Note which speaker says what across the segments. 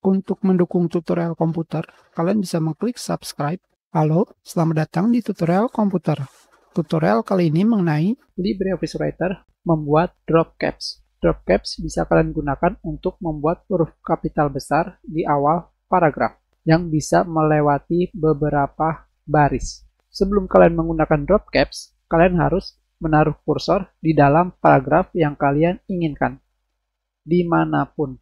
Speaker 1: Untuk mendukung tutorial komputer, kalian bisa mengklik subscribe. Halo, selamat datang di tutorial komputer. Tutorial kali ini mengenai LibreOffice Writer membuat drop caps. Drop caps bisa kalian gunakan untuk membuat huruf kapital besar di awal paragraf yang bisa melewati beberapa baris. Sebelum kalian menggunakan drop caps, kalian harus menaruh kursor di dalam paragraf yang kalian inginkan, dimanapun.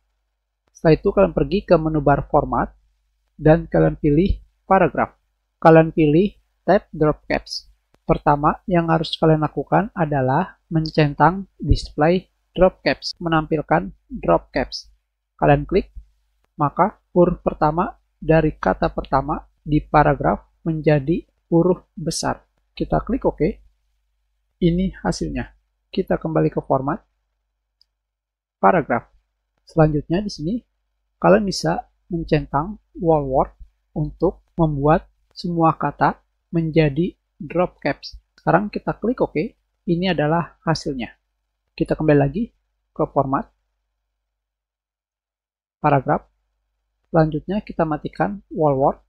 Speaker 1: Setelah itu kalian pergi ke menu bar format dan kalian pilih paragraf. Kalian pilih tab drop caps. Pertama yang harus kalian lakukan adalah mencentang display drop caps, menampilkan drop caps. Kalian klik, maka huruf pertama dari kata pertama di paragraf menjadi huruf besar. Kita klik OK. Ini hasilnya. Kita kembali ke format paragraf. Selanjutnya di sini kalian bisa mencentang wall word untuk membuat semua kata menjadi drop caps. Sekarang kita klik OK. Ini adalah hasilnya. Kita kembali lagi ke format paragraf. Selanjutnya kita matikan wall word.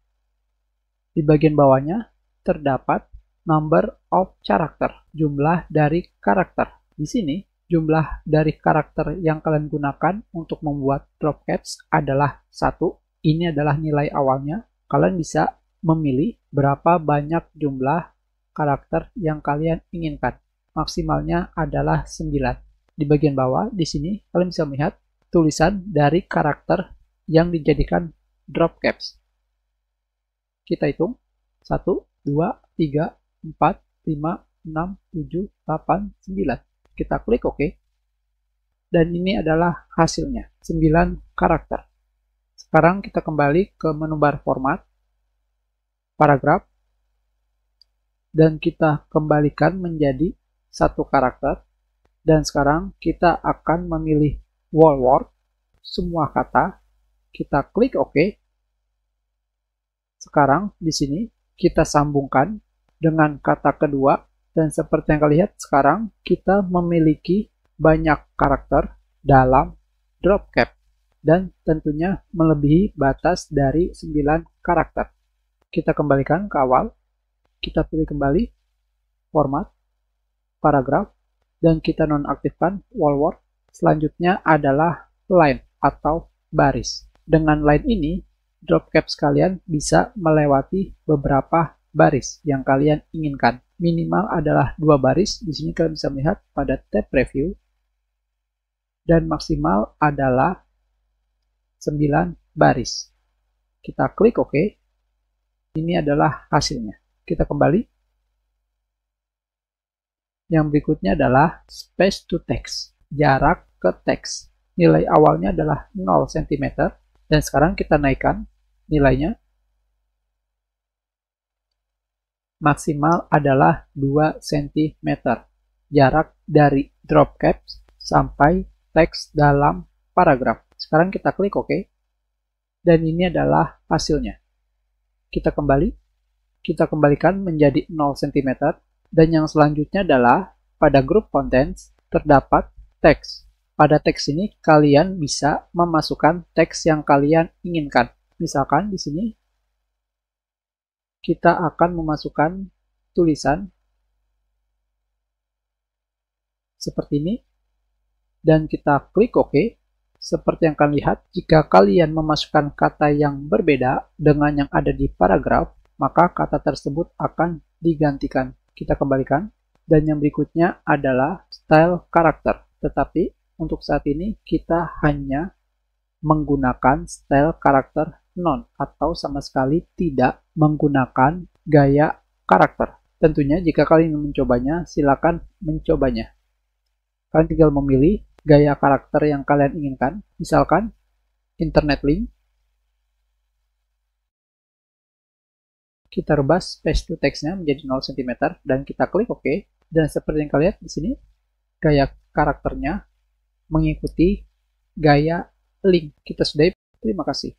Speaker 1: Di bagian bawahnya terdapat number of character, jumlah dari karakter. Di sini jumlah dari karakter yang kalian gunakan untuk membuat drop caps adalah 1. Ini adalah nilai awalnya. Kalian bisa memilih berapa banyak jumlah karakter yang kalian inginkan. Maksimalnya adalah 9. Di bagian bawah, di sini kalian bisa melihat tulisan dari karakter yang dijadikan drop caps. Kita hitung. 1, 2, 3, 4, 5, 6, 7, 8, 9. Kita klik OK. Dan ini adalah hasilnya, 9 karakter. Sekarang kita kembali ke menu bar format, paragraf, dan kita kembalikan menjadi 1 karakter. Dan sekarang kita akan memilih wall word, semua kata. Kita klik OK. Sekarang di sini kita sambungkan dengan kata kedua. Dan seperti yang kalian lihat sekarang kita memiliki banyak karakter dalam drop cap dan tentunya melebihi batas dari 9 karakter. Kita kembalikan ke awal, kita pilih kembali format, paragraf, dan kita nonaktifkan wall word. Selanjutnya adalah line atau baris. Dengan line ini, drop caps kalian bisa melewati beberapa baris yang kalian inginkan. Minimal adalah 2 baris. Di sini kalian bisa melihat pada tab preview. Dan maksimal adalah 9 baris. Kita klik OK. Ini adalah hasilnya. Kita kembali. Yang berikutnya adalah space to text. Jarak ke teks. Nilai awalnya adalah 0 cm. Dan sekarang kita naikkan nilainya. Maksimal adalah 2 cm. Jarak dari drop caps sampai teks dalam paragraf. Sekarang kita klik OK. Dan ini adalah hasilnya. Kita kembali. Kita kembalikan menjadi 0 cm. Dan yang selanjutnya adalah pada group contents terdapat teks. Pada teks ini kalian bisa memasukkan teks yang kalian inginkan. Misalkan di sini kita akan memasukkan tulisan seperti ini dan kita klik OK. Seperti yang kalian lihat, jika kalian memasukkan kata yang berbeda dengan yang ada di paragraf, maka kata tersebut akan digantikan. Kita kembalikan. Dan yang berikutnya adalah style karakter. Tetapi untuk saat ini kita hanya menggunakan style karakter none atau sama sekali tidak menggunakan gaya karakter. Tentunya jika kalian ingin mencobanya, silakan mencobanya. Kalian tinggal memilih gaya karakter yang kalian inginkan, misalkan internet link. Kita rubah space to text-nya menjadi 0 cm dan kita klik OK. Dan seperti yang kalian lihat di sini, gaya karakternya mengikuti gaya link. Kita sudahi. Terima kasih.